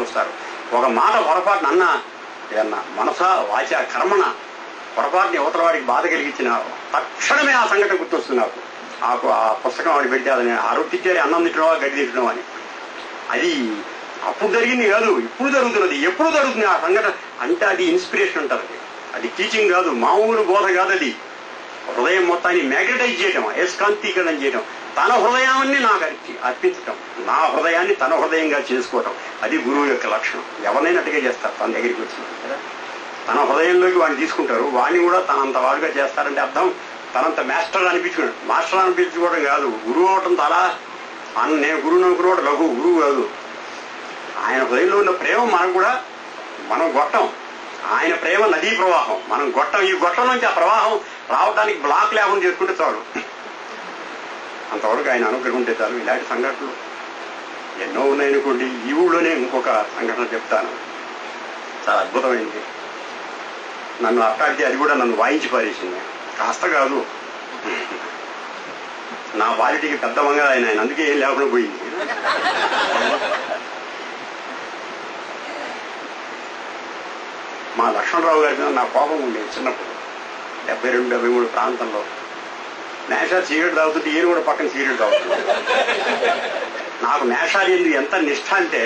చూస్తారు. ఒక మాట పొరపాటున అన్న ఏదన్నా మనస వాచ కర్మణ పొరపాటుని యువతల వాడికి బాధ కలిగించిన తక్షణమే ఆ సంఘటన గుర్తొస్తుంది నాకు. ఆ పుస్తకం వాడు పెడితే అదని ఆరోగ్యించాలి అన్నం తింటున్నావా గడ్డి తింటున్నావా అని. అది అప్పుడు జరిగింది కాదు, ఇప్పుడు జరుగుతున్నది. ఎప్పుడు జరుగుతుంది ఆ సంఘటన అంటే అది ఇన్స్పిరేషన్ అంటారు. అది టీచింగ్ కాదు, మామూలు బోధ కాదు. అది హృదయం మొత్తాన్ని మ్యాగ్నటైజ్ చేయడం, అయస్కాంతీకరణం చేయడం, తన హృదయాన్ని నాకు అర్పించటం, నా హృదయాన్ని తన హృదయంగా చేసుకోవటం. అది గురువు యొక్క లక్షణం. ఎవరినైనట్టుగా చేస్తారు తన దగ్గరికి వచ్చినట్టు కదా. తన హృదయంలోకి వాడిని తీసుకుంటారు, వాడిని కూడా తనంత వాడుగా చేస్తారంటే అర్థం తనంత మాస్టర్ అనిపించుకోవడం. మాస్టర్ అనిపించుకోవడం కాదు, గురువు అవటం చాలా నేను గురువుని అనుకున్నాడు లఘు గురువు కాదు. ఆయన హృదయంలో ఉన్న ప్రేమ మనకు కూడా, మనం గొట్టం, ఆయన ప్రేమ నదీ ప్రవాహం, మనం గొట్టం. ఈ గొట్టం నుంచి ఆ ప్రవాహం రావడానికి బ్లాక్ లేకుండా చేసుకుంటే చాలు, అంతవరకు ఆయన అనుగ్రహం ఉంటే చాలు. ఇలాంటి సంఘటనలు ఎన్నో ఉన్నాయనుకోండి. ఈ ఊళ్ళోనే ఇంకొక సంఘటన చెప్తాను, చాలా అద్భుతమైంది. నన్ను అట్టాడితే అది కూడా నన్ను వాయించి పారేసింది. కాస్త కాదు, నా బాలిటీకి పెద్ద మంగా ఆయన అందుకే ఏం లేకుండా పోయింది. మా లక్ష్మణరావు గారి మీద నా కోపం ఉండేది చిన్నప్పుడు, 72, 73 ప్రాంతంలో. మేషాలు సిగరెట్ తాగుతుంటే ఈయన కూడా పక్కన సిగరెట్ తాగుతుంది. నాకు మేషాలు ఎందుకు ఎంత నిష్ఠ అంటే,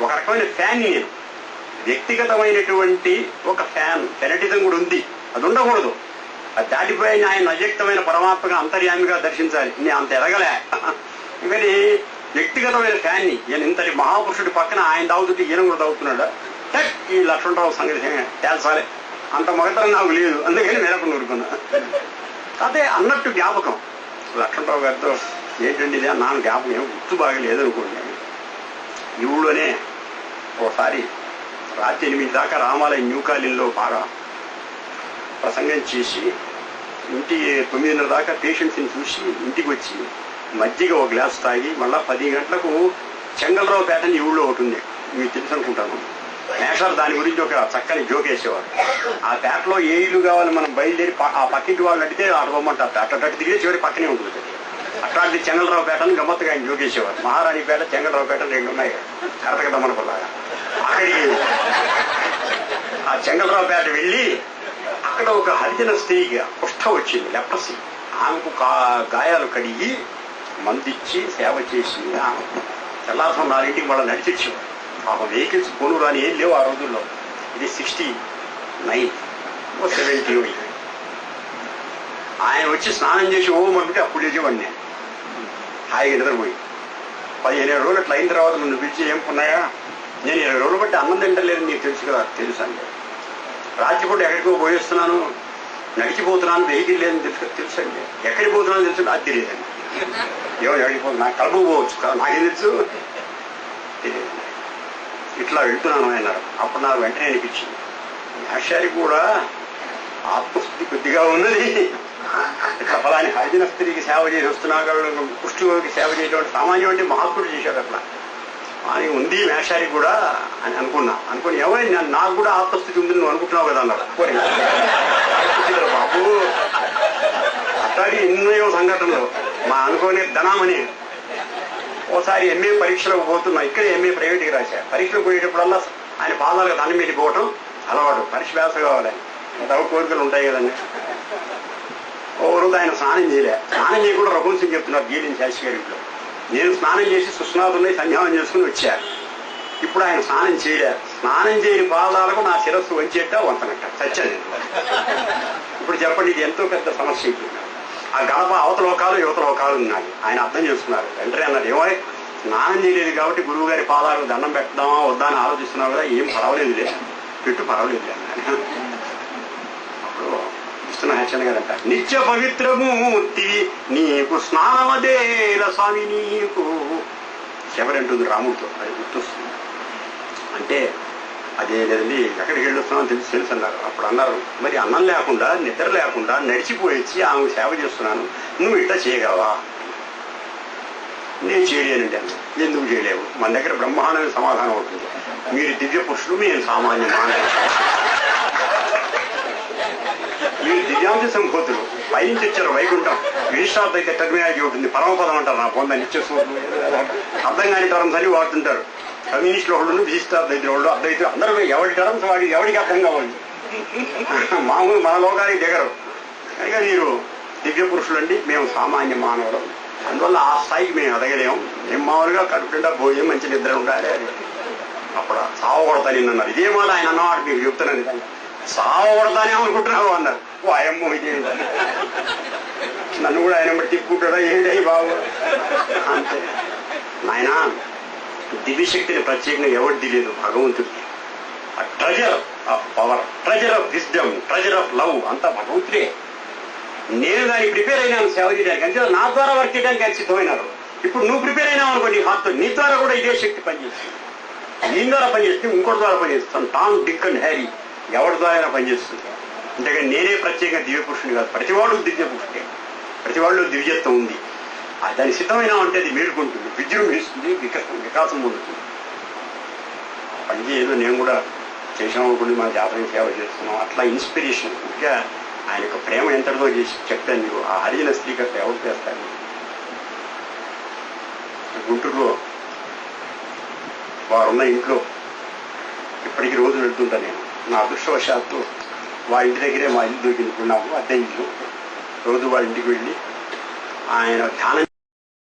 ఒక రకమైన ఫ్యాన్. నేను వ్యక్తిగతమైనటువంటి ఒక ఫెనటిజం కూడా ఉంది, అది ఉండకూడదు. అది దాటిపోయి ఆయన అవ్యక్తమైన పరమాత్మగా అంతర్యామిగా దర్శించాలి. నేను అంత ఎదగలే కానీ వ్యక్తిగతమైన ఫ్యాన్ని. ఈయన ఇంతటి మహాపురుషుడి పక్కన ఆయన తాగుతుంటే ఈయన కూడా తాగుతున్నాడు. ఈ లక్ష్మణరావు సంగతి తేల్చాలి, అంత మగతనం నాకు లేదు, అందుకని మేరకు ఊరుకున్నా. అదే అన్నట్టు జ్ఞాపకం లక్ష్మణరావు గారితో ఏంటండి ఇది నా జ్ఞాపకం ఏం గుర్తు బాగా లేదనుకోండి. ఈ ఊళ్ళోనే ఒకసారి రాత్రి 8 దాకా రామాలయం న్యూ కాలనీలో బాగా ప్రసంగం చేసి ఇంటికి 9:30 దాకా పేషెంట్స్ని చూసి ఇంటికి వచ్చి మజ్జిగ ఒక గ్లాస్ తాగి మళ్ళా 10 గంటలకు చెంగలరావు పేట ఈ ఊళ్ళో ఒకటి ఉంది, మీకు తెలుసు అనుకుంటాను. మేషాలు దాని గురించి ఒక చక్కని జోక్ వేసేవారు. ఆ పేటలో ఏ ఇల్లు కావాలి మనం బయలుదేరి ఆ పక్కింటి వాళ్ళు అడిగితే అడగమంటారు. అట్ట తిరిగే చివరి పక్కనే ఉంటుంది. అట్లాంటి చెంగలరావు పేటని గమ్మత్తుగా ఆయన జోకేసేవారు. మహారాణి పేట, చెంగలరావు పేట 2 ఉన్నాయి కరతక దమ్మనపల్లాగా. అక్కడికి ఆ చెంగలరావు పేట వెళ్ళి అక్కడ ఒక హరిజన స్త్రీకి కుష్ఠం వచ్చింది, లెప్రసీ. ఆమెకు గాయాలు కడిగి మందిచ్చి సేవ చేసి తెల్లాసం 4ంటికి మళ్ళీ నడిచిచ్చేవారు. పాపం వెహికల్స్ పోను రాని ఏం లేవు ఆ రోజుల్లో. ఇది 69, 70. ఆయన వచ్చి స్నానం చేసి ఓమంటే అప్పుడు లేచేవాడిని నేను హాయిగా నిద్రపోయి. 15 రోజులు అట్లా అయిన తర్వాత నన్ను పిలిచి ఏం ఉన్నాయా, నేను 20 రోజులు బట్టి అన్నం తింటలేదని నీకు తెలుసు కదా. తెలుసు అండి. రాత్రిపూట ఎక్కడికో పోయేస్తున్నాను, నడిచిపోతున్నాను, వెహికల్ లేదని తెలుసండి. ఎక్కడికి పోతున్నాను తెలుసు, అది తెలియదండి. ఎవరు ఎక్కడికి పోతున్నా, నాకు కలుపు పోవచ్చు కదా, నాకేం తెలుసు, తెలియదు. ఇట్లా వెళ్తున్నాను అన్నారు. అప్పుడు నాకు వెంటనే అనిపించింది, ఆశారి కూడా ఆత్మస్థితి కొద్దిగా ఉన్నది. ఇట్లా ఫలాని హరిజన స్త్రీకి సేవ చేసి వస్తున్నాడు, కుష్ఠరోగికి సేవ చేయడం సామాన్యం అంటే మహాత్ముడు చేశాడు అట్లా అని ఉంది మేషారి కూడా అని అనుకుని ఎవరైనా నాకు కూడా ఆత్మస్థితి ఉంది నువ్వు అనుకుంటున్నావు కదా అన్నాడు. బాబు అట్లాంటి ఎన్నో సంఘటనలు మా అనుకోని ధనామని. ఓసారి ఎంఏ పరీక్షలకు పోతున్నా, ఇక్కడ ఎంఏ ప్రైవేట్కి రాశా. పరీక్షలకు పోయేటప్పుడల్లా ఆయన పాదాలకు దండం పెట్టిపోవటం అలవాటు. పరీక్ష వ్యాస కావాలని తగు కోరికలు ఉంటాయి కదండి. ఓ రోజు ఆయన స్నానం చేయలే. స్నానం చేయకుండా రఘువంశం చెప్తున్నారు గీలిన శాస్త్రి గారి ఇంట్లో. నేను స్నానం చేసి సుస్నాథుల్ని సంధ్యావం చేసుకుని వచ్చాను. ఇప్పుడు ఆయన స్నానం చేయలే. స్నానం చేయని పాదాలకు నా శిరస్సు వంచేట వంతనట్ట చచ్చాను. ఇప్పుడు చెప్పండి, ఇది ఎంతో పెద్ద సమస్య. ఆ గడప అవతలోకాలు యువతలోకాలు ఉన్నాయి. ఆయన అర్థం చేసుకున్నారు. వెంటనే అన్నారు, ఏమో స్నానం చేయలేదు కాబట్టి గురువు గారి పాదాలకు దండం పెట్టదామా వద్దా అని ఆలోచిస్తున్నావు కదా, ఏం పర్వాలేదులే, పెట్టు పర్వాలేదు అన్నారు. అప్పుడు విష్ణుహర్షణ గారంట, నిత్య పవిత్రమూర్తి నీకు స్నానమదేల స్వామి నీకు ఎవరంటుంది రాముడితో. అది గుర్తొస్తుంది. అంటే అదే లేదండి, ఎక్కడికి వెళ్ళొస్తున్నామో తెలుసు అన్నారు. అప్పుడు అన్నారు, మరి అన్నం లేకుండా నిద్ర లేకుండా నడిచిపోయి ఆమె సేవ చేస్తున్నాను, నువ్వు ఇట్లా చేయగలవా? నేను చేయలేనండి అన్న. ఎందుకు చేయలేవు? మన దగ్గర బ్రహ్మాండమైన సమాధానం అవుతుంది. మీరు దివ్య పురుషులు, మేము సామాన్య మానవులు. మీరు దివ్యాంశ సంభూతులు, పైనుంచి వచ్చారు వైకుంఠం. విశిష్టార్థ అయితే టర్మినాలజీ ఉంటుంది, పరమపదం అంటారు. నా పొంద నిత్య సూర్యులు అర్థం కాని తరం సరి వాడుతుంటారు. కమ్యూనిస్టులు వాళ్ళు, విశిష్టాద్వైతులు వాళ్ళు, అద్వైతులు అందరూ ఎవరి టర్మ్స్ వాడి ఎవరికి అర్థం కావాలి. మామూలు మన లోకానికి దిగరు. కనుక మీరు దివ్య పురుషులండి, మేము సామాన్య మానవులు. అందువల్ల ఆ స్థాయికి మేము ఎదగలేము. మేము మామూలుగా కడుపుండా భోజనం మంచి నిద్ర ఉండాలి. అది అప్పుడు సావగొడతా నిన్నన్నారు. ఇదే మాట ఆయన అన్నమాట మీకు చెప్తున్నాను. సావగొడతానే అనుకుంటున్నావు అన్నారు. వాయమ్మో ఇదే నన్ను కూడా ఆయన బట్టి తిప్పుకుంటాడా ఏంటి బాబు అంతే. ఆయన దివ్యశక్తిని ప్రత్యేకంగా ఎవరు తెలియదు భగవంతుడికి. ఆ treasure of power, treasure of wisdom, treasure of love అంతా భగవంతుడే. నేను దాన్ని ప్రిపేర్ అయినాను సేవ చేయడానికి, అంటే నా ద్వారా వర్క్ చేయడానికి ఆయన సిద్ధమైనారు. ఇప్పుడు నువ్వు ప్రిపేర్ అయినావు అనుకో, నీ హార్ట్ నీ ద్వారా కూడా ఇదే శక్తి పనిచేస్తుంది. నీ ద్వారా పనిచేస్తుంది, ఇంకోటి ద్వారా పనిచేస్తాను. టామ్, డిక్ అండ్ హ్యారీ ఎవరి ద్వారా పనిచేస్తుంది. అంతేగాని నేనే ప్రత్యేకంగా దివ్య పురుషుని కాదు. ప్రతివాడు దివ్య పురుషుడే, ప్రతివాళ్ళు దివ్యత్వం ఉంది. దానికి సిద్ధమైనా అంటే అది మేలుకుంటుంది, విజృంభిస్తుంది, వికాసం పొందుతుంది. పని ఏదో నేను కూడా చేసామనుకోండి, మన జాతర సేవ చేస్తున్నాం, అట్లా ఇన్స్పిరేషన్. ఇంకా ఆయన యొక్క ప్రేమ ఎంతటితో చేసి చెప్తాను మీకు. ఆ హరిజన స్పీకర్ ఎవరు చేస్తాను. గుంటూరులో వారున్న ఇంట్లో ఇప్పటికీ రోజు వెళ్తుంటా నేను. నా అదృష్టవశాత్తు వాళ్ళ ఇంటి దగ్గరే మా ఇల్లు దొరికింది. నాకు అద్దె ఇల్లు. రోజు వాళ్ళ ఇంటికి వెళ్ళి ఆయన ధ్యానం